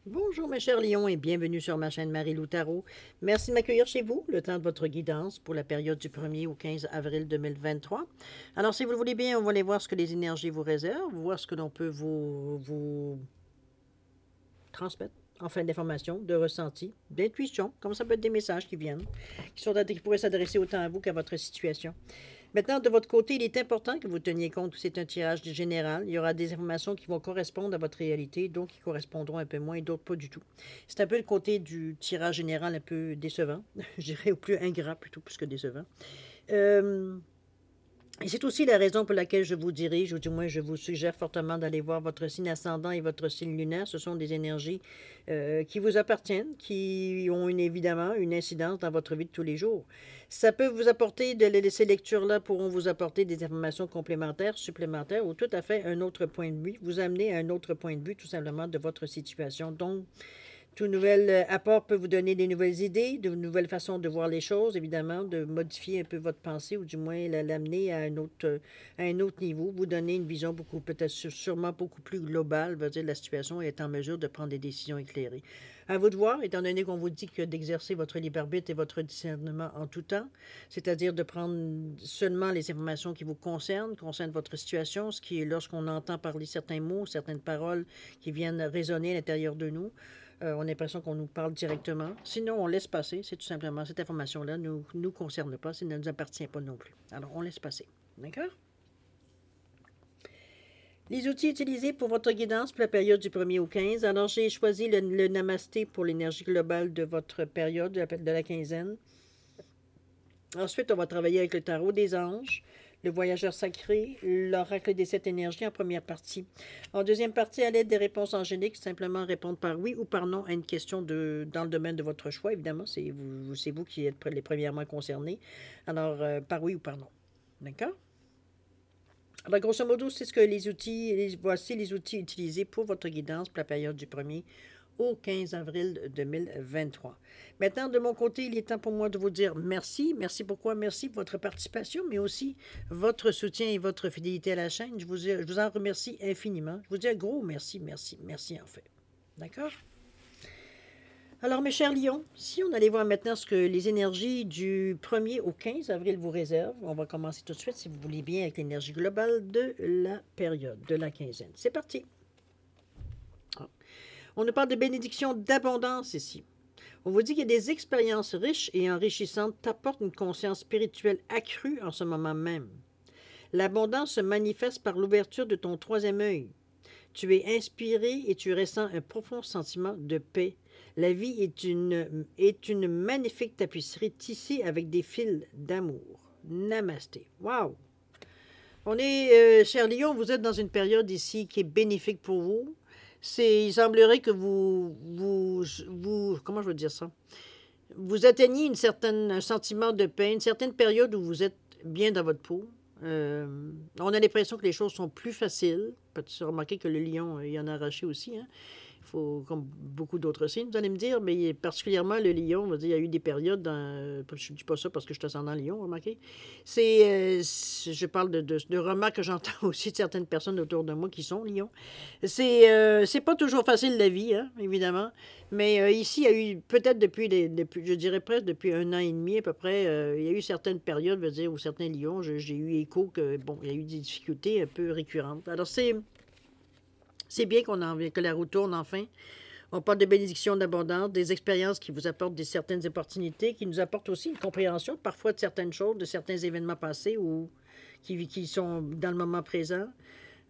Bonjour mes chers lions et bienvenue sur ma chaîne Marie-Lou Tarot. Merci de m'accueillir chez vous, le temps de votre guidance pour la période du 1er au 15 avril 2023. Alors si vous le voulez bien, on va aller voir ce que les énergies vous réservent, voir ce que l'on peut vous transmettre, enfin d'informations, de ressentis, d'intuition, comme ça peut être des messages qui viennent, qui pourraient s'adresser autant à vous qu'à votre situation. Maintenant, de votre côté, il est important que vous teniez compte que c'est un tirage général. Il y aura des informations qui vont correspondre à votre réalité, d'autres qui correspondront un peu moins et d'autres pas du tout. C'est un peu le côté du tirage général un peu décevant, je dirais, au plus ingrat plutôt plus que décevant. Euh, et c'est aussi la raison pour laquelle je vous dirige, ou du moins je vous suggère fortement d'aller voir votre signe ascendant et votre signe lunaire. Ce sont des énergies qui vous appartiennent, qui ont évidemment une incidence dans votre vie de tous les jours. Ça peut vous apporter, ces lectures-là pourront vous apporter des informations complémentaires, supplémentaires, ou tout à fait un autre point de vue, vous amener à un autre point de vue tout simplement de votre situation. Donc, tout nouvel apport peut vous donner des nouvelles idées, de nouvelles façons de voir les choses, évidemment, de modifier un peu votre pensée ou du moins l'amener à un autre niveau, vous donner une vision beaucoup, peut-être sûrement beaucoup plus globale, veut dire la situation et être en mesure de prendre des décisions éclairées. À vous de voir, étant donné qu'on vous dit que d'exercer votre libre arbitre et votre discernement en tout temps, c'est-à-dire de prendre seulement les informations qui vous concernent votre situation, ce qui est lorsqu'on entend parler certains mots, certaines paroles qui viennent résonner à l'intérieur de nous, on a l'impression qu'on nous parle directement. Sinon, on laisse passer. C'est tout simplement cette information-là ne nous concerne pas. Ça ne nous appartient pas non plus. Alors, on laisse passer. D'accord? Les outils utilisés pour votre guidance pour la période du 1er au 15. Alors, j'ai choisi le Namasté pour l'énergie globale de votre période, de la quinzaine. Ensuite, on va travailler avec le tarot des anges, le voyageur sacré, l'oracle des 7 énergies en première partie. En deuxième partie, à l'aide des réponses angéliques, simplement répondre par oui ou par non à une question dans le domaine de votre choix, évidemment. C'est vous qui êtes les premièrement concernés. Alors, par oui ou par non. D'accord? Alors, grosso modo, c'est ce que voici les outils utilisés pour votre guidance pour la période du 1er au 15 avril 2023. Maintenant, de mon côté, il est temps pour moi de vous dire merci. Merci pourquoi? Merci pour votre participation, mais aussi votre soutien et votre fidélité à la chaîne. Je vous en remercie infiniment. Je vous dis un gros merci, merci, merci en fait. D'accord? Alors, mes chers lions, si on allait voir maintenant ce que les énergies du 1er au 15 avril vous réservent, on va commencer tout de suite, si vous voulez bien, avec l'énergie globale de la période, de la quinzaine. C'est parti! On nous parle de bénédiction d'abondance ici. On vous dit qu'il y a des expériences riches et enrichissantes t'apportent une conscience spirituelle accrue en ce moment même. L'abondance se manifeste par l'ouverture de ton troisième œil. Tu es inspiré et tu ressens un profond sentiment de paix. La vie est une magnifique tapisserie tissée avec des fils d'amour. Namasté. Wow! On est, cher Lyon, vous êtes dans une période ici qui est bénéfique pour vous. Il semblerait que comment je veux dire ça? Vous atteignez un sentiment de paix, une certaine période où vous êtes bien dans votre peau. On a l'impression que les choses sont plus faciles. Peut-être remarquer que le lion, il en a arraché aussi, hein? Il faut, comme beaucoup d'autres signes, vous allez me dire, mais particulièrement le lion, on va dire, il y a eu des périodes, je ne dis pas ça parce que je suis ascendant lion, remarquez. Je parle de remarques que j'entends aussi de certaines personnes autour de moi qui sont lions. C'est pas toujours facile la vie, hein, évidemment, mais ici, il y a eu peut-être je dirais presque depuis 1 an et demi à peu près, il y a eu certaines périodes, je veux dire, où certains lions, j'ai eu écho que, bon, il y a eu des difficultés un peu récurrentes. Alors, c'est bien que la roue tourne enfin. On parle de bénédictions d'abondance, des expériences qui vous apportent certaines opportunités, qui nous apportent aussi une compréhension parfois de certaines choses, de certains événements passés ou qui sont dans le moment présent.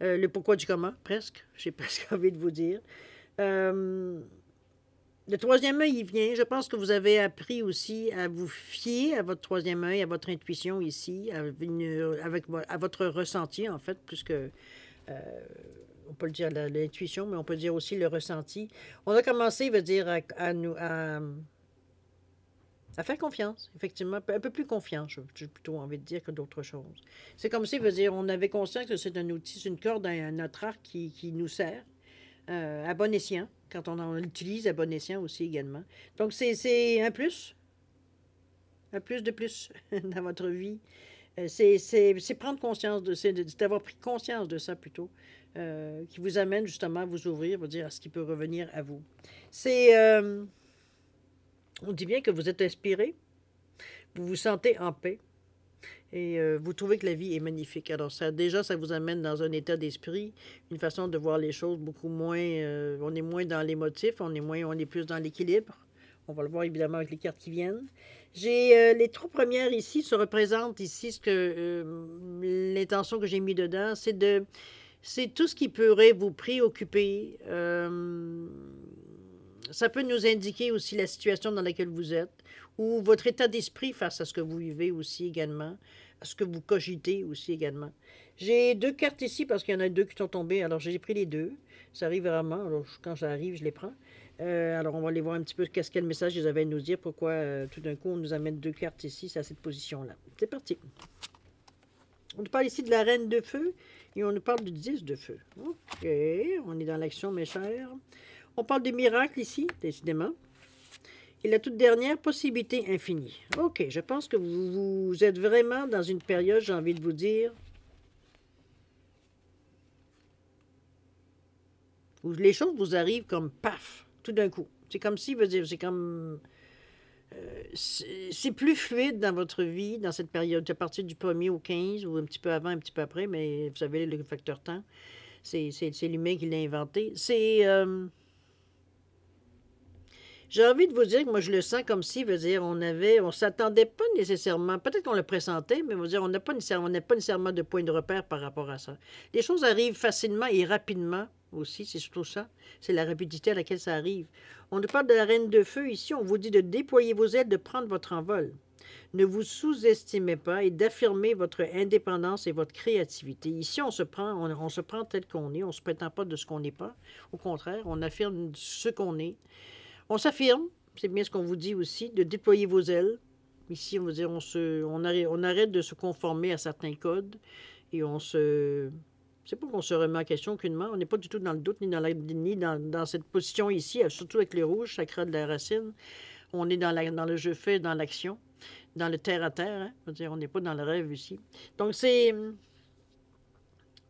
Le pourquoi du comment, presque. J'ai presque envie de vous dire. Le troisième œil, il vient. Je pense que vous avez appris aussi à vous fier à votre troisième œil, à votre intuition ici, à votre ressenti, en fait, plus que on peut le dire l'intuition, mais on peut dire aussi le ressenti. On a commencé, veut dire, à faire confiance, effectivement, un peu plus confiance, j'ai plutôt envie de dire que d'autres choses. C'est comme si, veut dire, on avait conscience que c'est un outil, c'est une corde à notre arc qui nous sert à bon escient, quand on l'utilise à bon escient aussi également. Donc, c'est un plus de plus dans votre vie. C'est prendre conscience de c'est d'avoir pris conscience de ça plutôt, qui vous amène justement à vous ouvrir, vous dire à ce qui peut revenir à vous. C'est, on dit bien que vous êtes inspiré, vous vous sentez en paix et vous trouvez que la vie est magnifique. Alors ça, déjà, ça vous amène dans un état d'esprit, une façon de voir les choses beaucoup moins, on est moins dans l'émotif, on est plus dans l'équilibre. On va le voir évidemment avec les cartes qui viennent. J'ai les trois premières ici se représentent ici ce que l'intention que j'ai mis dedans, c'est tout ce qui pourrait vous préoccuper. Ça peut nous indiquer aussi la situation dans laquelle vous êtes ou votre état d'esprit face à ce que vous vivez aussi également, à ce que vous cogitez aussi également. J'ai deux cartes ici parce qu'il y en a deux qui sont tombées, alors j'ai pris les deux. Ça arrive vraiment, alors quand ça arrive, je les prends. Alors on va aller voir un petit peu qu'est-ce que le message ils avaient à nous dire, pourquoi tout d'un coup on nous amène deux cartes ici, c'est à cette position-là. C'est parti. On nous parle ici de la reine de feu et on nous parle du 10 de feu. OK, on est dans l'action, mes chers. On parle des miracles ici, décidément. Et la toute dernière, possibilité infinie. OK, je pense que vous êtes vraiment dans une période, j'ai envie de vous dire, où les choses vous arrivent comme paf, tout d'un coup. C'est comme si, veut dire, c'est comme... c'est plus fluide dans votre vie, dans cette période, à partir du 1er au 15, ou un petit peu avant, un petit peu après, mais vous savez, le facteur temps, c'est l'humain qui l'a inventé. J'ai envie de vous dire que moi, je le sens comme si, veut dire, on s'attendait pas nécessairement, peut-être qu'on le pressentait, mais veut dire, on n'a pas nécessairement de point de repère par rapport à ça. Les choses arrivent facilement et rapidement aussi, c'est surtout ça. C'est la rapidité à laquelle ça arrive. On nous parle de la reine de feu ici, on vous dit de déployer vos ailes, de prendre votre envol. Ne vous sous-estimez pas et d'affirmer votre indépendance et votre créativité. Ici, on se prend tel qu'on est, on ne se prétend pas de ce qu'on n'est pas. Au contraire, on affirme ce qu'on est. On s'affirme, c'est bien ce qu'on vous dit aussi, de déployer vos ailes. Ici, on veut dire, on arrête de se conformer à certains codes et c'est pas qu'on se remet en question aucunement. On n'est pas du tout dans le doute ni dans cette position ici, surtout avec le rouge, chakra de la racine. On est dans le jeu fait, dans l'action, dans le terre à terre. Hein? Je veux dire, on n'est pas dans le rêve ici. Donc,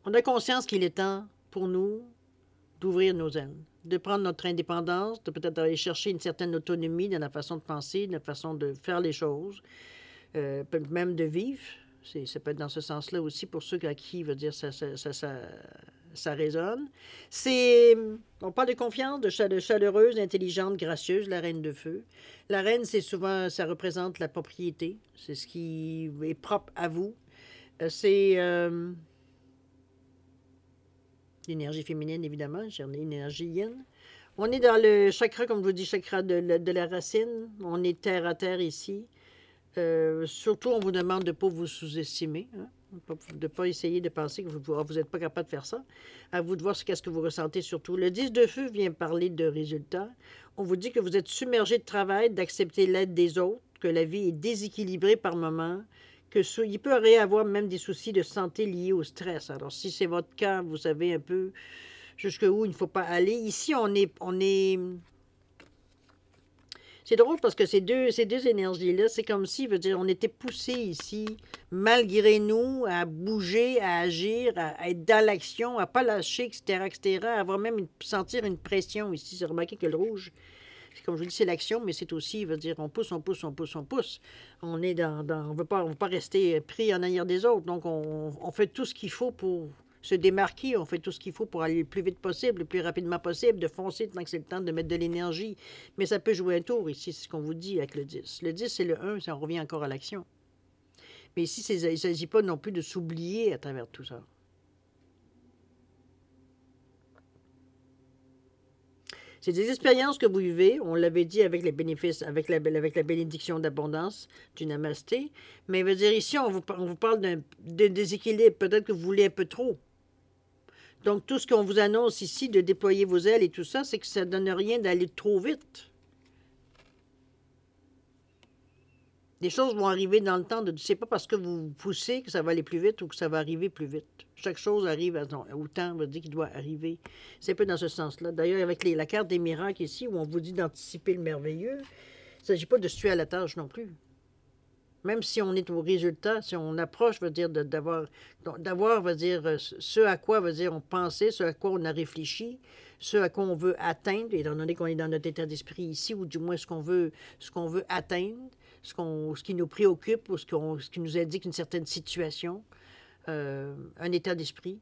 on a conscience qu'il est temps pour nous d'ouvrir nos ailes, de prendre notre indépendance, de peut-être aller chercher une certaine autonomie dans la façon de penser, dans la façon de faire les choses, même de vivre. Ça peut être dans ce sens-là aussi pour ceux à qui, veut dire, ça résonne. On parle de confiance, de chaleureuse, intelligente, gracieuse, la reine de feu. La reine, c'est souvent, ça représente la propriété. C'est ce qui est propre à vous. C'est l'énergie féminine, évidemment. J'ai une énergie yin. On est dans le chakra, comme je vous dis, chakra de la racine. On est terre à terre ici. Surtout, on vous demande de ne pas vous sous-estimer, hein? De ne pas essayer de penser que vous n'êtes pas capable de faire ça. À vous de voir qu'est-ce que vous ressentez surtout. Le 10 de feu vient parler de résultats. On vous dit que vous êtes submergé de travail, d'accepter l'aide des autres, que la vie est déséquilibrée par moments, il peut y avoir même des soucis de santé liés au stress. Alors, si c'est votre cas, vous savez un peu jusqu'où il ne faut pas aller. Ici, on est c'est drôle parce que ces deux énergies-là, c'est comme si, veut dire, on était poussé ici, malgré nous, à bouger, à agir, à être dans l'action, à ne pas lâcher, etc., à avoir même sentir une pression ici. J'ai remarqué que le rouge, comme je vous dis, c'est l'action, mais c'est aussi, veut dire, on pousse, on pousse, on pousse, on pousse. On est on veut pas rester pris en arrière des autres. Donc, on fait tout ce qu'il faut pour se démarquer, on fait tout ce qu'il faut pour aller le plus vite possible, le plus rapidement possible, de foncer tant que c'est le temps de mettre de l'énergie. Mais ça peut jouer un tour ici, c'est ce qu'on vous dit avec le 10. Le 10, c'est le 1, ça revient encore à l'action. Mais ici, il ne s'agit pas non plus de s'oublier à travers tout ça. C'est des expériences que vous vivez, on l'avait dit avec les bénéfices, avec la bénédiction d'abondance du namasté. Mais veut dire ici, on vous parle d'un déséquilibre, peut-être que vous voulez un peu trop. Donc, tout ce qu'on vous annonce ici, de déployer vos ailes et tout ça, c'est que ça ne donne rien d'aller trop vite. Les choses vont arriver dans le temps. C'est pas parce que vous poussez que ça va aller plus vite ou que ça va arriver plus vite. Chaque chose arrive au temps, on va dire qu'il doit arriver. C'est un peu dans ce sens-là. D'ailleurs, avec la carte des miracles ici, où on vous dit d'anticiper le merveilleux, il ne s'agit pas de se tuer à la tâche non plus. Même si on est au résultat, si on approche, veut dire d'avoir, veut dire ce à quoi, veut dire on pensait, ce à quoi on a réfléchi, ce à quoi on veut atteindre, étant donné qu'on est dans notre état d'esprit ici, ou du moins ce qu'on veut atteindre, ce qui nous préoccupe, ou ce qui nous indique une certaine situation, un état d'esprit.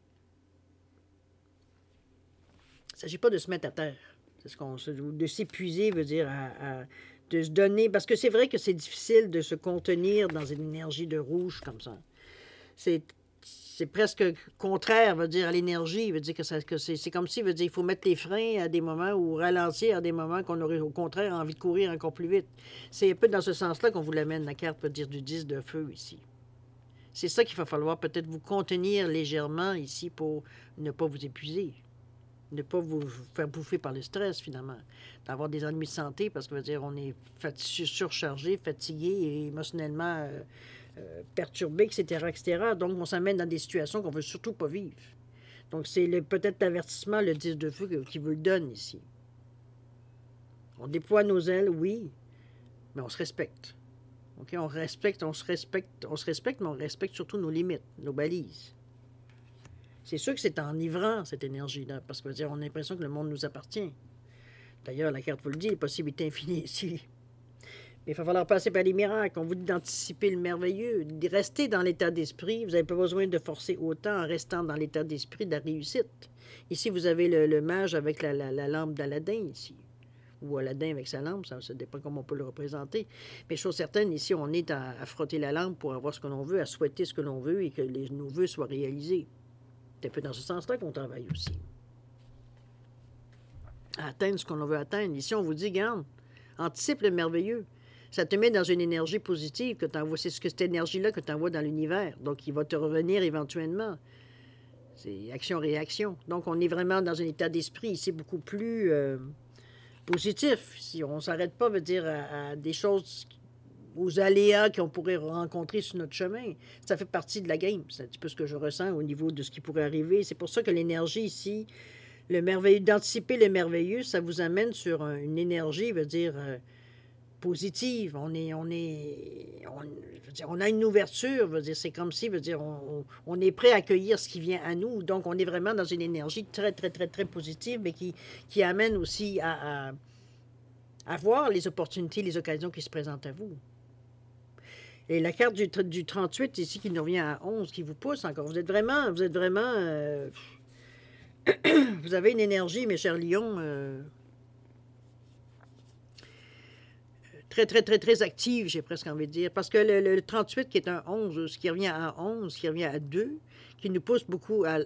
Il ne s'agit pas de se mettre à terre. C'est de s'épuiser, veut dire de se donner, parce que c'est vrai que c'est difficile de se contenir dans une énergie de rouge comme ça. C'est presque contraire, veut dire, à l'énergie, veut dire que c'est comme si, veut dire, il faut mettre les freins à des moments ou ralentir à des moments qu'on aurait au contraire envie de courir encore plus vite. C'est un peu dans ce sens-là qu'on vous l'amène, la carte, veut dire, du 10 de feu ici. C'est ça qu'il va falloir peut-être vous contenir légèrement ici pour ne pas vous épuiser. Ne pas vous faire bouffer par le stress, finalement. D'avoir des ennuis de santé, parce que, veut dire, on est surchargé, fatigué et émotionnellement perturbé, etc., etc. Donc, on s'amène dans des situations qu'on ne veut surtout pas vivre. Donc, c'est peut-être l'avertissement, le 10 de feu, qui vous le donne ici. On déploie nos ailes, oui, mais on se respecte. OK? On se respecte, mais on respecte surtout nos limites, nos balises. C'est sûr que c'est enivrant, cette énergie-là, parce que, veut dire, on a l'impression que le monde nous appartient. D'ailleurs, la carte vous le dit, les possibilités infinies ici. Mais il va falloir passer par les miracles. On vous dit d'anticiper le merveilleux, de rester dans l'état d'esprit. Vous n'avez pas besoin de forcer autant en restant dans l'état d'esprit de la réussite. Ici, vous avez le mage avec la lampe d'Aladin, ici. Ou Aladin avec sa lampe, ça dépend comment on peut le représenter. Mais chose certaine, ici, on est à frotter la lampe pour avoir ce que l'on veut, à souhaiter ce que l'on veut et que nos vœux soient réalisés. C'est un peu dans ce sens-là qu'on travaille aussi. À atteindre ce qu'on veut atteindre. Ici, on vous dit, garde, anticipe le merveilleux. Ça te met dans une énergie positive que tu envoies. C'est cette énergie-là que tu envoies dans l'univers. Donc, il va te revenir éventuellement. C'est action-réaction. Donc, on est vraiment dans un état d'esprit ici beaucoup plus positif. Si on ne s'arrête pas, veut dire, à des choses, aux aléas qu'on pourrait rencontrer sur notre chemin. Ça fait partie de la game. C'est un petit peu ce que je ressens au niveau de ce qui pourrait arriver. C'est pour ça que l'énergie ici, le merveilleux, d'anticiper le merveilleux, ça vous amène sur une énergie, veut dire, positive. On a une ouverture, veut dire, c'est comme si, veut dire, on est prêt à accueillir ce qui vient à nous. Donc, on est vraiment dans une énergie très, très, très, très positive, mais qui amène aussi à voir les opportunités, les occasions qui se présentent à vous. Et la carte du 38 ici qui nous revient à 11, qui vous pousse encore. Vous êtes vraiment vous avez une énergie, mes chers lions, très, très, très, très active, j'ai presque envie de dire. Parce que le 38 qui est un 11, ce qui revient à 11, qui revient à 2, qui nous pousse beaucoup à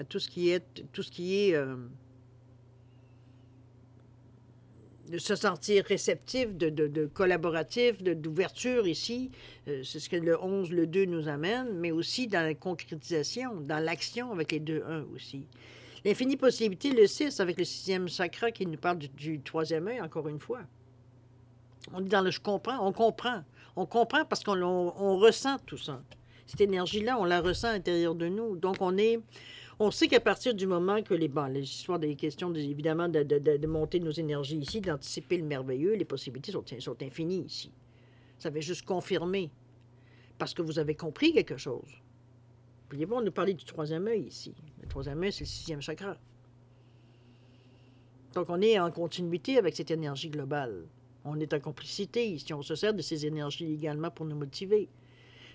tout ce qui est de se sentir réceptif, de collaboratif, d'ouverture ici. C'est ce que le 11, le 2 nous amène, mais aussi dans la concrétisation, dans l'action avec les 2-1 aussi. L'infinie possibilité, le 6, avec le 6e chakra qui nous parle du 3e œil, encore une fois. On est dans le « je comprends », on comprend. On comprend parce qu'on ressent tout ça. Cette énergie-là, on la ressent à l'intérieur de nous. Donc, on sait qu'à partir du moment que les histoires des questions, évidemment, de monter nos énergies ici, d'anticiper le merveilleux, les possibilités sont infinies ici. Ça va juste confirmer. Parce que vous avez compris quelque chose. N'oubliez pas, on nous parlait du 3e œil ici. Le 3e œil, c'est le 6e chakra. Donc, on est en continuité avec cette énergie globale. On est en complicité ici. On se sert de ces énergies également pour nous motiver.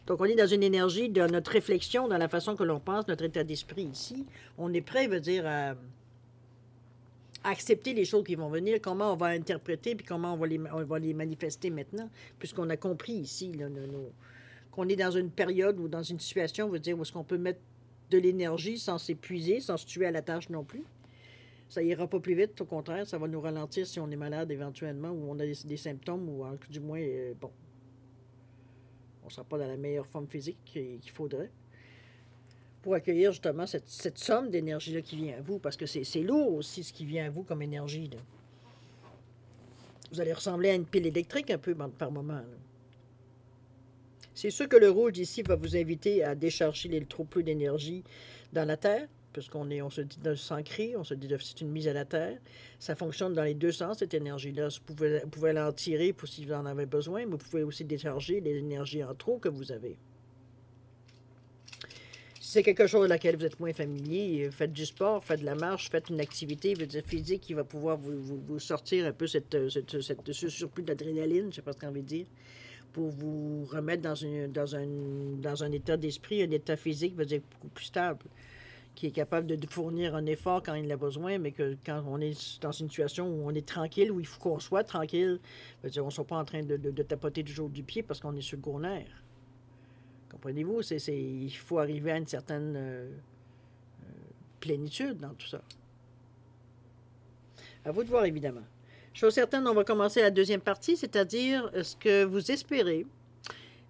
Donc, on est dans une énergie de notre réflexion, dans la façon que l'on pense, notre état d'esprit ici. On est prêt, veut dire, à accepter les choses qui vont venir, comment on va interpréter, puis comment on va les manifester maintenant, puisqu'on a compris ici qu'on est dans une période ou dans une situation, veut dire, où est-ce qu'on peut mettre de l'énergie sans s'épuiser, sans se tuer à la tâche non plus. Ça ira pas plus vite, au contraire, ça va nous ralentir si on est malade éventuellement, ou on a des symptômes, ou du moins, on ne sera pas dans la meilleure forme physique qu'il faudrait pour accueillir justement cette somme d'énergie-là qui vient à vous, parce que c'est lourd aussi ce qui vient à vous comme énergie. Là. Vous allez ressembler à une pile électrique un peu par moment. Là. C'est sûr que le rouge ici va vous inviter à décharger les trop peu d'énergie dans la Terre, on se dit de s'ancrer, on se dit de c'est une mise à la terre. Ça fonctionne dans les deux sens, cette énergie-là. Vous pouvez l'en tirer pour si vous en avez besoin, mais vous pouvez aussi décharger les énergies en trop que vous avez. Si c'est quelque chose à laquelle vous êtes moins familier, faites du sport, faites de la marche, faites une activité physique qui va pouvoir vous sortir un peu ce surplus d'adrénaline, je ne sais pas ce qu'on veut dire, pour vous remettre dans un état d'esprit, un état physique, veut dire beaucoup plus stable, qui est capable de fournir un effort quand il a besoin, mais que quand on est dans une situation où on est tranquille, où il faut qu'on soit tranquille, veut dire on ne soit pas en train de tapoter toujours du pied parce qu'on est sur le gros nerf. Comprenez-vous? Il faut arriver à une certaine plénitude dans tout ça. À vous de voir, évidemment. Chose certaine, on va commencer la deuxième partie, c'est-à-dire ce que vous espérez,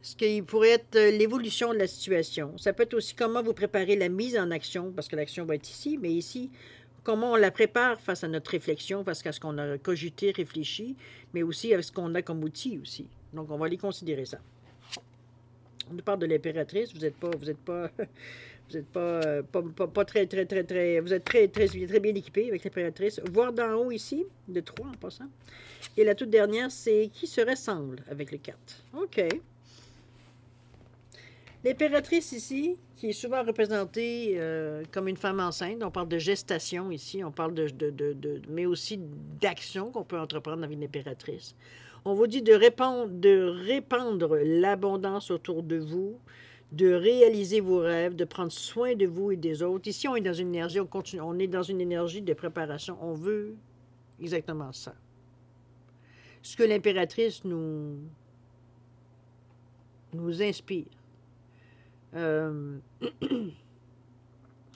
ce qui pourrait être l'évolution de la situation. Ça peut être aussi comment vous préparez la mise en action, parce que l'action va être ici, mais ici, comment on la prépare face à notre réflexion, face à ce qu'on a cogité, réfléchi, mais aussi avec ce qu'on a comme outil aussi. Donc, on va les considérer ça. On nous parle de l'impératrice, vous êtes pas très, vous êtes très bien équipé avec l'impératrice. Voir d'en haut ici, de 3 en passant. Et la toute dernière, c'est qui se ressemble avec le 4. OK. L'impératrice ici, qui est souvent représentée comme une femme enceinte, on parle de gestation ici, on parle mais aussi d'action qu'on peut entreprendre dans une impératrice. On vous dit de répandre l'abondance autour de vous, de réaliser vos rêves, de prendre soin de vous et des autres. Ici, on est dans une énergie, on est dans une énergie de préparation. On veut exactement ça. Ce que l'impératrice nous inspire.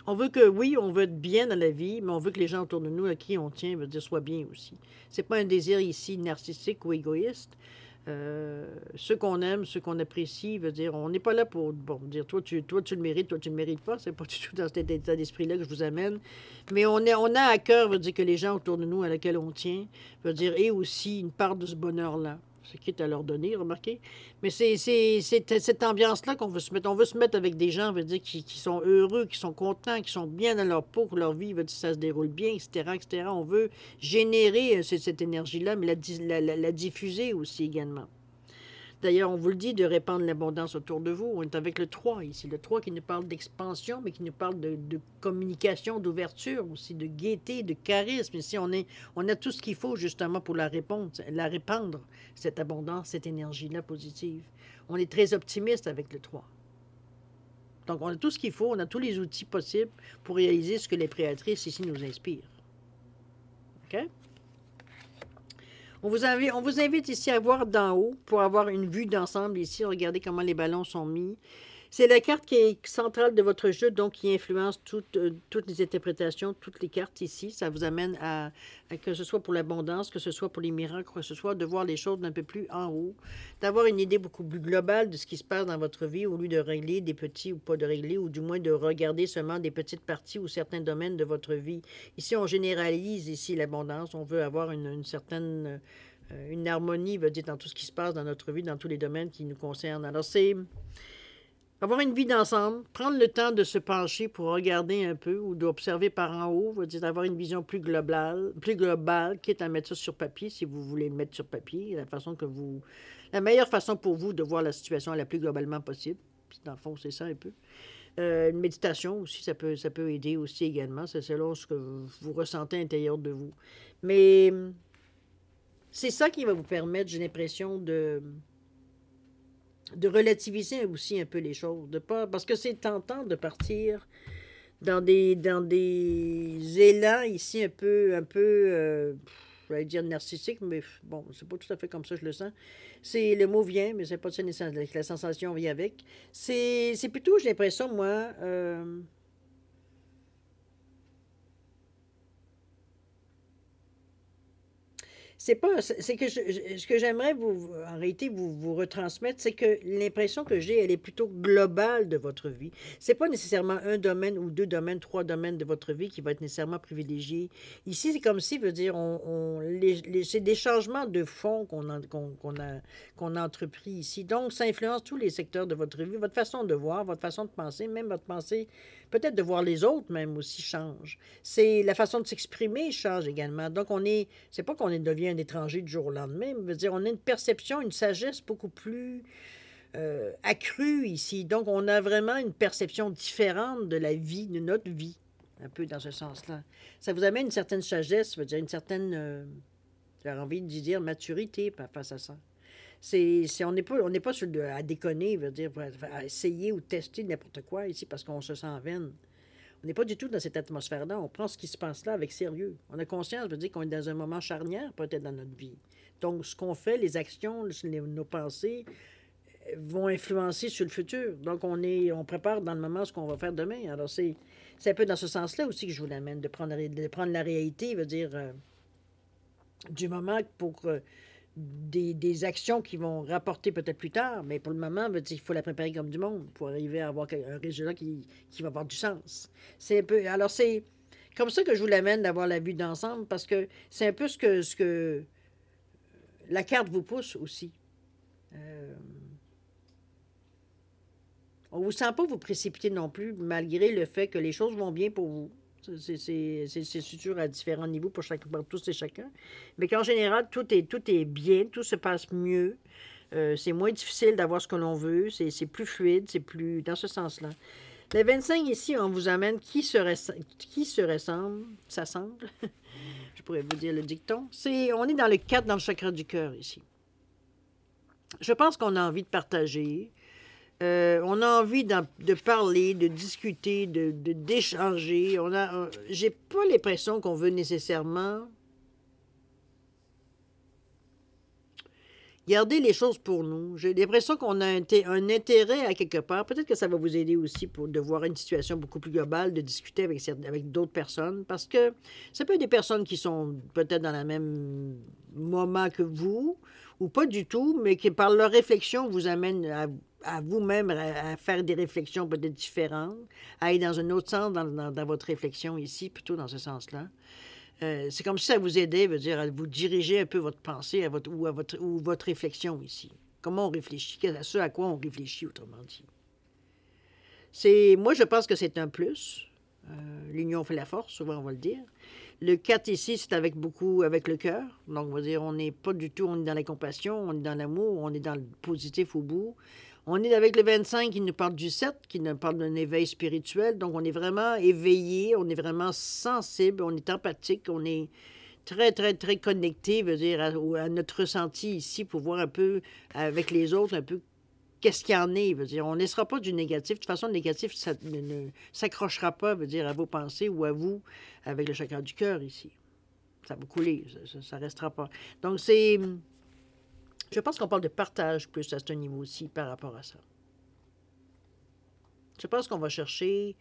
On veut que, oui, on veut être bien dans la vie, mais on veut que les gens autour de nous, à qui on tient, veut dire, soient bien aussi. C'est pas un désir ici narcissique ou égoïste. Ceux qu'on aime, ceux qu'on apprécie, veut dire, on n'est pas là pour dire toi tu le mérites, toi tu ne le mérites pas. C'est pas du tout dans cet état d'esprit-là que je vous amène. Mais on a à cœur, veut dire, que les gens autour de nous, à laquelle on tient, veut dire, aient aussi une part de ce bonheur-là. C'est quitte à leur donner, remarquez. Mais c'est cette ambiance-là qu'on veut se mettre. On veut se mettre avec des gens, veut dire, qui sont heureux, qui sont contents, qui sont bien dans leur peau, pour leur vie, veut dire, ça se déroule bien, etc., etc. On veut générer cette énergie-là, mais la diffuser aussi également. D'ailleurs, on vous le dit de répandre l'abondance autour de vous. On est avec le 3 ici. Le 3 qui nous parle d'expansion, mais qui nous parle de communication, d'ouverture aussi, de gaieté, de charisme. Ici, on a tout ce qu'il faut justement pour la répandre, cette abondance, cette énergie-là positive. On est très optimiste avec le 3. Donc, on a tout ce qu'il faut, on a tous les outils possibles pour réaliser ce que les créatrices ici nous inspirent. OK? On vous invite ici à voir d'en haut pour avoir une vue d'ensemble ici. Regardez comment les ballons sont mis. C'est la carte qui est centrale de votre jeu, donc qui influence toutes les interprétations, toutes les cartes ici. Ça vous amène à que ce soit pour l'abondance, que ce soit pour les miracles, que ce soit de voir les choses d'un peu plus en haut, d'avoir une idée beaucoup plus globale de ce qui se passe dans votre vie au lieu de régler des petits ou pas de régler, ou du moins de regarder seulement des petites parties ou certains domaines de votre vie. Ici, on généralise ici l'abondance. On veut avoir une certaine... une harmonie, veut dire, dans tout ce qui se passe dans notre vie, dans tous les domaines qui nous concernent. Alors, c'est avoir une vie d'ensemble, prendre le temps de se pencher pour regarder un peu ou d'observer par en haut, veut dire d'avoir une vision plus globale, quitte à mettre ça sur papier, si vous voulez le mettre sur papier, la meilleure façon pour vous de voir la situation la plus globalement possible. Puis, dans le fond, c'est ça un peu. Une méditation aussi, ça peut aider aussi également. C'est selon ce que vous ressentez à l'intérieur de vous. Mais c'est ça qui va vous permettre, j'ai l'impression, de relativiser aussi un peu les choses. Parce que c'est tentant de partir dans des élans ici un peu je vais dire narcissique, mais bon, c'est pas tout à fait comme ça je le sens. Le mot vient, mais c'est pas ça, la sensation vient avec. C'est plutôt, j'ai l'impression, moi... C'est pas, c'est que ce que j'aimerais en réalité, vous retransmettre, c'est que l'impression que j'ai, elle est plutôt globale de votre vie. C'est pas nécessairement un domaine ou deux domaines, trois domaines de votre vie qui va être nécessairement privilégié. Ici, c'est comme si, veut dire, c'est des changements de fond qu'on a entrepris ici. Donc, ça influence tous les secteurs de votre vie, votre façon de voir, votre façon de penser, même votre pensée, peut-être de voir les autres même aussi change. C'est la façon de s'exprimer change également. Donc, c'est pas qu'on devient un étranger du jour au lendemain, mais veut dire on a une perception, une sagesse beaucoup plus accrue ici. Donc, on a vraiment une perception différente de la vie, de notre vie, un peu dans ce sens-là. Ça vous amène une certaine sagesse, veut dire une certaine, j'ai envie de dire, maturité face à ça. On n'est pas à déconner, veut dire, à essayer ou tester n'importe quoi ici parce qu'on se sent en veine. On n'est pas du tout dans cette atmosphère-là. On prend ce qui se passe là avec sérieux. On a conscience, veut dire qu'on est dans un moment charnière, peut-être dans notre vie. Donc, ce qu'on fait, les actions, nos pensées vont influencer sur le futur. Donc, on prépare dans le moment ce qu'on va faire demain. Alors, c'est un peu dans ce sens-là aussi que je vous l'amène, de prendre la réalité, veut dire, du moment pour des actions qui vont rapporter peut-être plus tard, mais pour le moment, il faut la préparer comme du monde pour arriver à avoir un résultat qui va avoir du sens. C'est un peu. Alors, c'est comme ça que je vous l'amène d'avoir la vue d'ensemble, parce que c'est un peu ce que la carte vous pousse aussi. On ne vous sent pas vous précipiter non plus, malgré le fait que les choses vont bien pour vous. C'est sûr à différents niveaux pour tous et chacun. Mais qu'en général, tout est bien, tout se passe mieux. C'est moins difficile d'avoir ce que l'on veut. C'est plus fluide, c'est plus dans ce sens-là. Les 25 ici, on vous amène qui se ressemble, ça semble. Je pourrais vous dire le dicton. On est dans le 4 dans le chakra du cœur ici. Je pense qu'on a envie de partager. On a envie de parler, de discuter, d'échanger. J'ai pas l'impression qu'on veut nécessairement garder les choses pour nous. J'ai l'impression qu'on a un intérêt à quelque part. Peut-être que ça va vous aider aussi de voir une situation beaucoup plus globale, de discuter avec d'autres personnes, parce que ça peut être des personnes qui sont peut-être dans le même moment que vous, ou pas du tout, mais qui, par leur réflexion, vous amènent à vous-même à faire des réflexions peut-être différentes, à aller dans un autre sens dans votre réflexion ici, plutôt dans ce sens-là. C'est comme si ça vous aidait, veut dire, à vous diriger un peu votre pensée ou votre réflexion ici. Comment on réfléchit, ce à quoi on réfléchit, autrement dit. Moi, je pense que c'est un plus. L'union fait la force, souvent on va le dire. Le 4 ici, c'est avec le cœur. Donc, on va dire, on n'est pas du tout, on est dans la compassion, on est dans l'amour, on est dans le positif au bout. On est avec le 25 qui nous parle du 7, qui nous parle d'un éveil spirituel. Donc, on est vraiment éveillé, on est vraiment sensible, on est empathique, on est très, très, très connecté, veut dire, à notre ressenti ici pour voir un peu avec les autres, un peu qu'est-ce qu'il y en est, veut dire. On ne laissera pas du négatif. De toute façon, le négatif ça ne s'accrochera pas, veut dire, à vos pensées ou à vous avec le chakra du cœur ici. Ça va couler, ça ne restera pas. Donc, je pense qu'on parle de partage plus à ce niveau-ci par rapport à ça. Je pense qu'on va chercher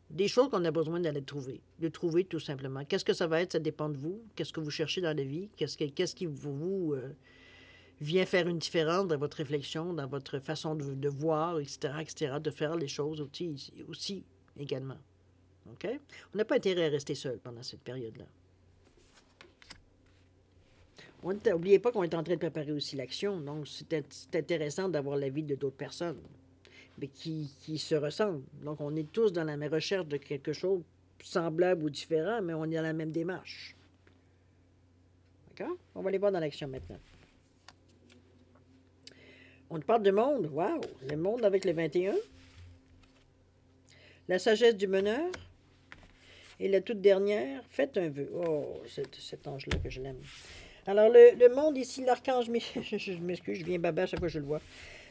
des choses qu'on a besoin d'aller trouver. De trouver tout simplement. Qu'est-ce que ça va être? Ça dépend de vous. Qu'est-ce que vous cherchez dans la vie? Qu'est-ce qui vous vient faire une différence dans votre réflexion, dans votre façon de voir, etc., de faire les choses aussi également. OK? On n'a pas intérêt à rester seul pendant cette période-là. N'oubliez pas qu'on est en train de préparer aussi l'action, donc c'est intéressant d'avoir l'avis de d'autres personnes, mais qui se ressemblent. Donc, on est tous dans la même recherche de quelque chose semblable ou différent, mais on est dans la même démarche. D'accord? On va aller voir dans l'action maintenant. On parle de monde. Wow! Le monde avec le 21. La sagesse du meneur. Et la toute dernière, faites un vœu. Oh, cet ange-là que je l'aime. Alors, le monde ici, l'archange... je m'excuse, je viens baba à chaque fois que je le vois.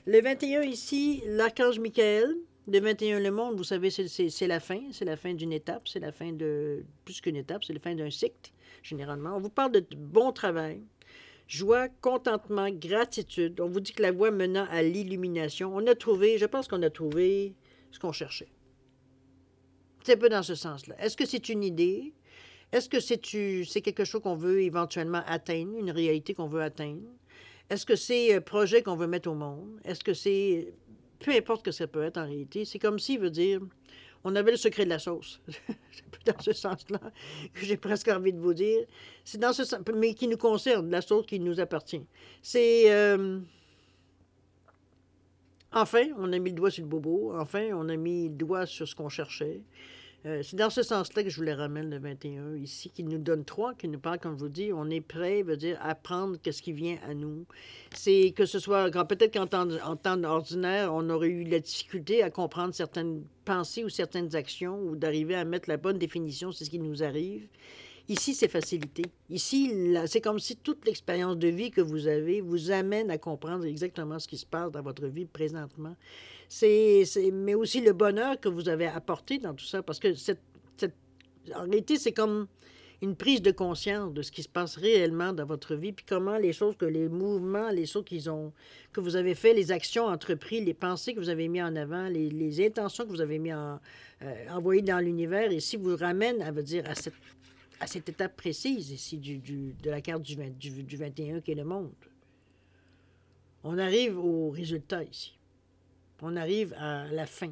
Le 21 ici, l'archange Michael. Le 21, le monde, vous savez, c'est la fin. C'est la fin d'une étape. C'est la fin de... Plus qu'une étape, c'est la fin d'un cycle, généralement. On vous parle de bon travail. Joie, contentement, gratitude. On vous dit que la voie menant à l'illumination. Je pense qu'on a trouvé ce qu'on cherchait. C'est un peu dans ce sens-là. Est-ce que c'est une idée? Est-ce que c'est quelque chose qu'on veut éventuellement atteindre, une réalité qu'on veut atteindre? Est-ce que c'est un projet qu'on veut mettre au monde? Est-ce que c'est... Peu importe que ça peut être en réalité, c'est comme s'il veut dire, on avait le secret de la sauce. C'est dans ce sens-là que j'ai presque envie de vous dire. C'est dans ce sens, mais qui nous concerne, la sauce qui nous appartient. C'est... enfin, on a mis le doigt sur le bobo. Enfin, on a mis le doigt sur ce qu'on cherchait. C'est dans ce sens-là que je vous les ramène le 21 ici, qui nous donne 3, qui nous parle, comme je vous dis, on est prêt, veut dire, à prendre ce qui vient à nous. C'est que ce soit, peut-être en temps ordinaire, on aurait eu la difficulté à comprendre certaines pensées ou certaines actions, ou d'arriver à mettre la bonne définition, c'est ce qui nous arrive. Ici, c'est facilité. Ici, c'est comme si toute l'expérience de vie que vous avez vous amène à comprendre exactement ce qui se passe dans votre vie présentement. Mais aussi le bonheur que vous avez apporté dans tout ça, parce que en réalité, c'est comme une prise de conscience de ce qui se passe réellement dans votre vie, puis comment les choses, que les mouvements, les choses que vous avez fait, les actions entreprises, les pensées que vous avez mis en avant, les intentions que vous avez envoyées dans l'univers, et si vous ramène, à, veut dire, à cette étape précise ici de la carte du 21 qui est le monde. On arrive au résultat ici. On arrive à la fin.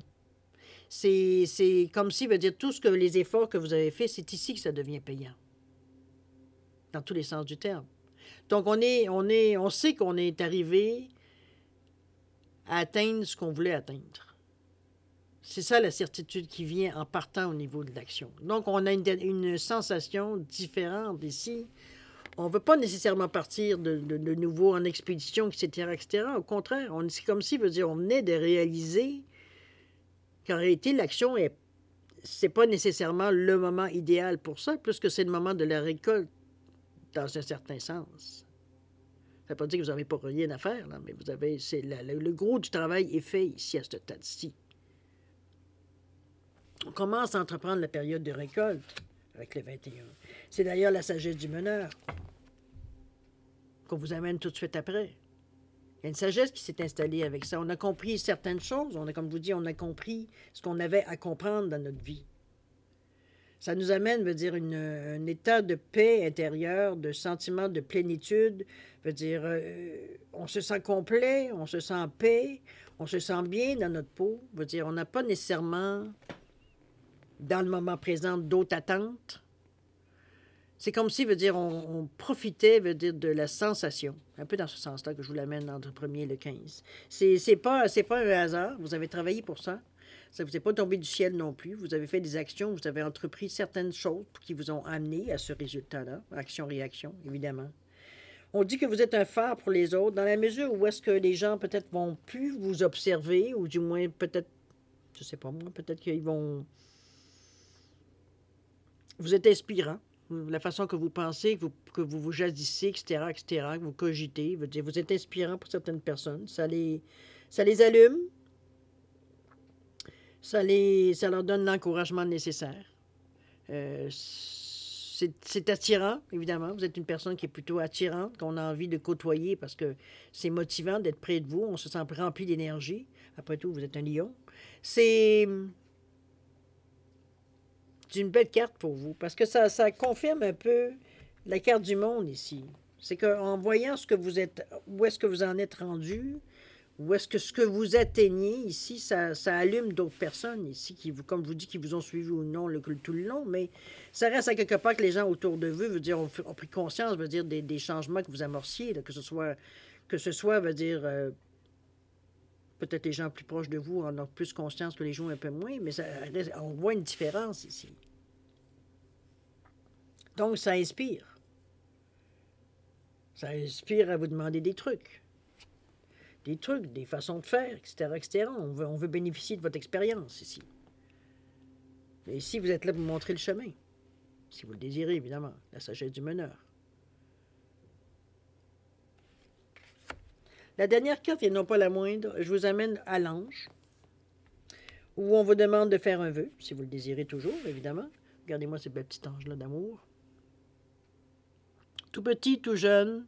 C'est comme si, veut dire, tout ce que les efforts que vous avez faits, c'est ici que ça devient payant. Dans tous les sens du terme. Donc, on sait qu'on est arrivé à atteindre ce qu'on voulait atteindre. C'est ça la certitude qui vient en partant au niveau de l'action. Donc, on a une sensation différente ici. On ne veut pas nécessairement partir de nouveau en expédition, etc., etc. Au contraire, c'est comme si, veut dire, on venait de réaliser qu'en réalité, l'action c'est pas nécessairement le moment idéal pour ça, puisque c'est le moment de la récolte, dans un certain sens. Ça ne veut pas dire que vous n'avez pas rien à faire, là, mais vous avez, le gros du travail est fait ici, à ce stade-ci. On commence à entreprendre la période de récolte avec le 21. C'est d'ailleurs la sagesse du meneur qu'on vous amène tout de suite après. Il y a une sagesse qui s'est installée avec ça. On a compris certaines choses. Comme je vous dis, on a compris ce qu'on avait à comprendre dans notre vie. Ça nous amène, veut dire, un état de paix intérieure, de sentiment de plénitude. Veut dire, on se sent complet, on se sent en paix, on se sent bien dans notre peau. Veut dire, on n'a pas nécessairement, dans le moment présent, d'autres attentes. C'est comme si, veut dire, on profitait, veut dire, de la sensation. Un peu dans ce sens-là que je vous l'amène entre le 1er et le 15. C'est pas un hasard. Vous avez travaillé pour ça. Ça ne vous est pas tombé du ciel non plus. Vous avez fait des actions, vous avez entrepris certaines choses qui vous ont amené à ce résultat-là. Action-réaction, évidemment. On dit que vous êtes un phare pour les autres, dans la mesure où est-ce que les gens peut-être vont plus vous observer, ou du moins peut-être, je sais pas moi, peut-être qu'ils vont... Vous êtes inspirant. La façon que vous pensez, que vous vous jadissez, etc., que vous cogitez, vous êtes inspirant pour certaines personnes. Ça les allume. Ça leur donne l'encouragement nécessaire. C'est attirant, évidemment. Vous êtes une personne qui est plutôt attirante, qu'on a envie de côtoyer parce que c'est motivant d'être près de vous. On se sent rempli d'énergie. Après tout, vous êtes un lion. C'est une belle carte pour vous parce que ça confirme un peu la carte du monde ici. C'est qu'en voyant ce que vous êtes, où est-ce que vous en êtes rendu, où est-ce que ce que vous atteignez ici, ça allume d'autres personnes ici, comme je vous dis, qui vous ont suivi ou non tout le long, mais ça reste à quelque part que les gens autour de vous, veut dire, ont pris conscience, veut dire, des changements que vous amorciez, là, que ce soit, veut dire, peut-être les gens plus proches de vous en ont plus conscience que les gens un peu moins, mais on voit une différence ici. Donc, ça inspire. Ça inspire à vous demander des trucs, des façons de faire, etc., etc. On veut bénéficier de votre expérience ici. Et ici, vous êtes là pour montrer le chemin. Si vous le désirez, évidemment. La sagesse du meneur. La dernière carte, et non pas la moindre, je vous amène à l'ange, où on vous demande de faire un vœu, si vous le désirez toujours, évidemment. Regardez-moi ce bel petit ange-là d'amour. Tout petit, tout jeune,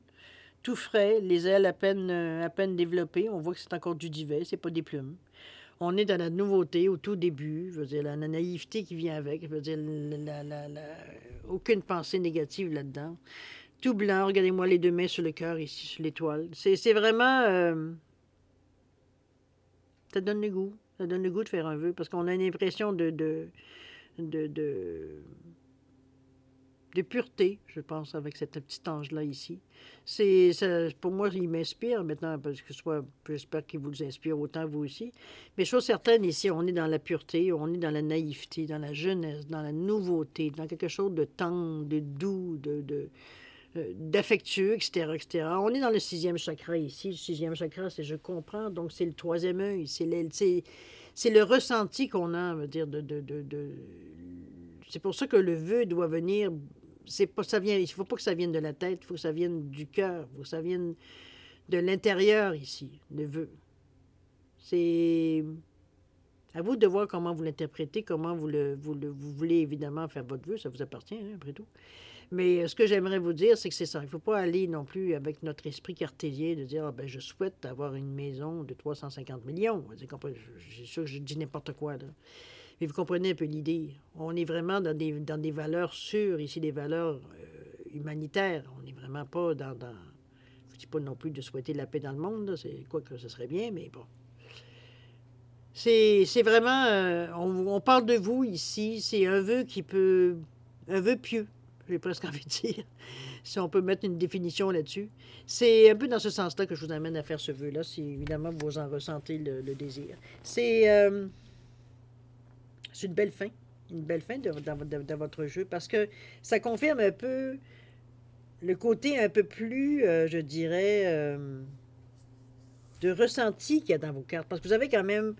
tout frais, les ailes à peine développées. On voit que c'est encore du duvet, c'est pas des plumes. On est dans la nouveauté au tout début, je veux dire, la naïveté qui vient avec, je veux dire, aucune pensée négative là-dedans. Tout blanc, regardez-moi les deux mains sur le cœur, ici, sur l'étoile. C'est vraiment... ça donne le goût. Ça donne le goût de faire un vœu, parce qu'on a une impression de, de, de pureté, je pense, avec cet petit ange-là ici. Pour moi, il m'inspire maintenant, parce que j'espère qu'il vous inspire autant, vous aussi. Mais chose certaine, ici, on est dans la pureté, on est dans la naïveté, dans la jeunesse, dans la nouveauté, dans quelque chose de tendre, de doux, d'affectueux, etc., etc. On est dans le 6e chakra ici. Le 6e chakra, c'est je comprends, donc c'est le 3e œil, c'est le ressenti qu'on a, on va dire, c'est pour ça que le vœu doit venir. C'est pas ça vient. Il ne faut pas que ça vienne de la tête, il faut que ça vienne du cœur, il faut que ça vienne de l'intérieur ici, le vœu. C'est à vous de voir comment vous l'interprétez, comment vous voulez évidemment faire votre vœu, ça vous appartient, hein, après tout. Mais ce que j'aimerais vous dire, c'est que c'est ça. Il ne faut pas aller non plus avec notre esprit cartésien de dire ben, je souhaite avoir une maison de 350 millions. C'est sûr que je dis n'importe quoi, là. Mais vous comprenez un peu l'idée. On est vraiment dans des valeurs sûres, ici, des valeurs humanitaires. On n'est vraiment pas dans... Je ne vous dis pas non plus de souhaiter la paix dans le monde, c'est quoi que ce serait bien, mais bon. C'est vraiment... on parle de vous ici, c'est un vœu qui peut... Un vœu pieux, j'ai presque envie de dire, si on peut mettre une définition là-dessus. C'est un peu dans ce sens-là que je vous amène à faire ce vœu-là, si évidemment vous en ressentez le désir. C'est une belle fin dans votre jeu, parce que ça confirme un peu le côté un peu plus, je dirais, de ressenti qu'il y a dans vos cartes. Parce que vous avez quand même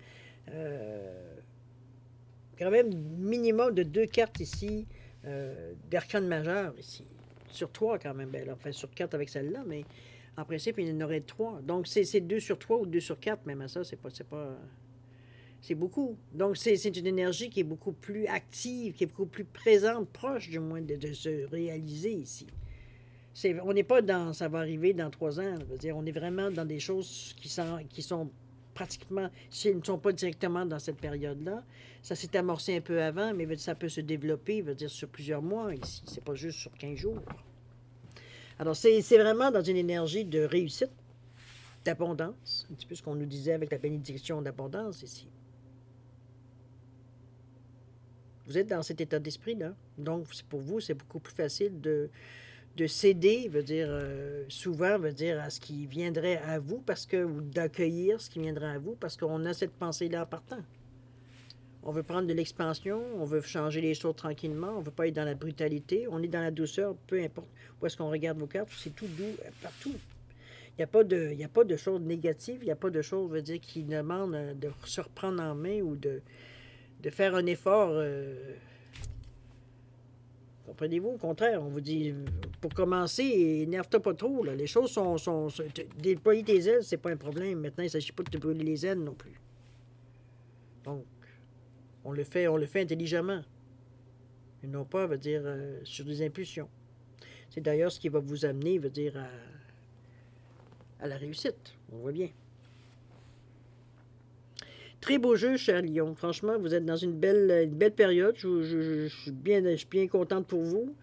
minimum de 2 cartes ici, d'arcane majeur ici. Sur 3 quand même, ben, enfin sur 4 avec celle-là, mais en principe, il y en aurait 3. Donc c'est 2 sur 3 ou 2 sur 4, même à ça, c'est beaucoup. Donc, c'est une énergie qui est beaucoup plus active, qui est beaucoup plus présente, proche du moins de se réaliser ici. On n'est pas dans ça va arriver dans 3 ans. Je veux dire, on est vraiment dans des choses qui sont pratiquement, si elles ne sont pas directement dans cette période-là, ça s'est amorcé un peu avant, mais ça peut se développer, veut dire, sur plusieurs mois ici. C'est pas juste sur 15 jours. Alors, c'est vraiment dans une énergie de réussite, d'abondance, un petit peu ce qu'on nous disait avec la bénédiction d'abondance ici. Vous êtes dans cet état d'esprit-là. Donc, pour vous, c'est beaucoup plus facile de céder, veut dire, souvent, veut dire, à ce qui viendrait à vous, ou d'accueillir ce qui viendrait à vous, parce qu'on a cette pensée-là en partant. On veut prendre de l'expansion, on veut changer les choses tranquillement, on ne veut pas être dans la brutalité, on est dans la douceur, peu importe où est-ce qu'on regarde vos cartes, c'est tout doux, partout. Il n'y a pas de choses négatives, il n'y a pas de choses, veut dire, qui demandent de se reprendre en main ou de faire un effort. Comprenez-vous? Au contraire, on vous dit, pour commencer, énerve-toi pas trop. Là. Les choses sont déployer tes ailes, c'est pas un problème. Maintenant, il ne s'agit pas de te brûler les ailes non plus. Donc, on le fait intelligemment. Et non pas, veut dire, sur des impulsions. C'est d'ailleurs ce qui va vous amener, veut dire, à la réussite. On voit bien. Très beau jeu, cher Lion. Franchement, vous êtes dans une belle période. Je suis bien contente pour vous.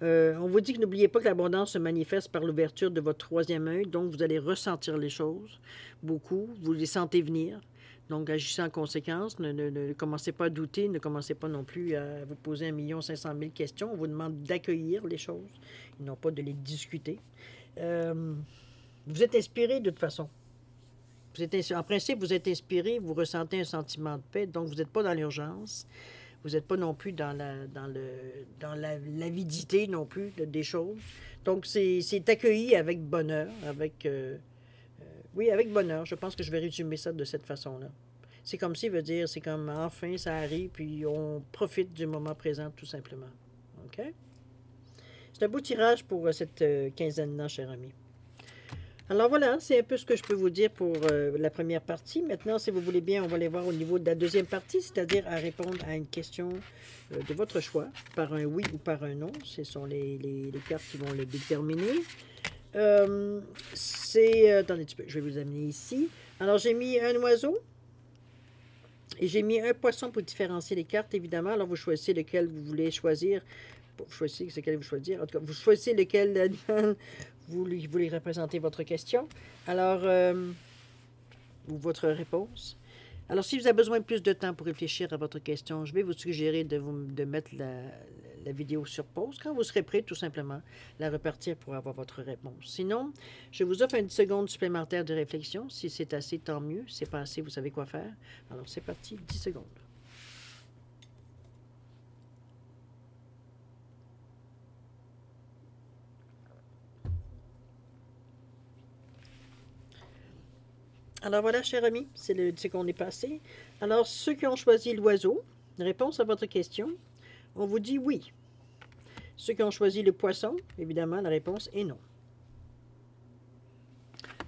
On vous dit que n'oubliez pas que l'abondance se manifeste par l'ouverture de votre 3e œil. Donc, vous allez ressentir les choses beaucoup. Vous les sentez venir. Donc, agissez en conséquence. Ne commencez pas à douter. Ne commencez pas non plus à vous poser 1 500 000 questions. On vous demande d'accueillir les choses et non pas de les discuter. Vous êtes inspiré de toute façon. En principe, vous êtes inspiré, vous ressentez un sentiment de paix, donc vous n'êtes pas dans l'urgence. Vous n'êtes pas non plus dans l'avidité non plus des choses. Donc, c'est accueilli avec bonheur, oui, avec bonheur. Je pense que je vais résumer ça de cette façon-là. C'est comme si, veut dire, c'est comme enfin, ça arrive, puis on profite du moment présent, tout simplement. OK? C'est un beau tirage pour cette quinzaine-là, cher ami. Alors voilà, c'est un peu ce que je peux vous dire pour la première partie. Maintenant, si vous voulez bien, on va aller voir au niveau de la deuxième partie, c'est-à-dire à répondre à une question de votre choix, par un oui ou par un non. Ce sont les cartes qui vont le déterminer. Attendez un petit peu, je vais vous amener ici. Alors, j'ai mis un oiseau, Et j'ai mis un poisson pour différencier les cartes, évidemment. Alors, vous choisissez lequel vous voulez choisir. Vous choisissez lequel vous choisir. En tout cas, vous choisissez lequel animal vous voulez représenter votre question. Alors, ou votre réponse. Alors, si vous avez besoin de plus de temps pour réfléchir à votre question, je vais vous suggérer de mettre la vidéo sur pause. Quand vous serez prêt, tout simplement, la repartir pour avoir votre réponse. Sinon, je vous offre une 10 secondes supplémentaire de réflexion. Si c'est assez, tant mieux. Si c'est pas assez, vous savez quoi faire. Alors, c'est parti, 10 secondes. Alors voilà, cher ami, c'est le 10 secondes est passé. Alors, ceux qui ont choisi l'oiseau, réponse à votre question, on vous dit oui. Ceux qui ont choisi le poisson, évidemment, la réponse est non.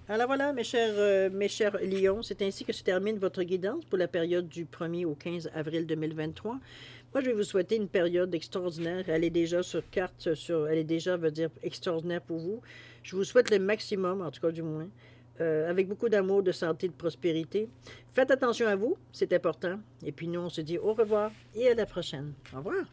Alors voilà, mes chers lions, c'est ainsi que se termine votre guidance pour la période du 1er au 15 avril 2023. Moi, je vais vous souhaiter une période extraordinaire. Elle est déjà sur carte, elle est déjà, veut dire, extraordinaire pour vous. Je vous souhaite le maximum, en tout cas du moins, avec beaucoup d'amour, de santé, de prospérité. Faites attention à vous, c'est important. Et puis nous, on se dit au revoir et à la prochaine. Au revoir.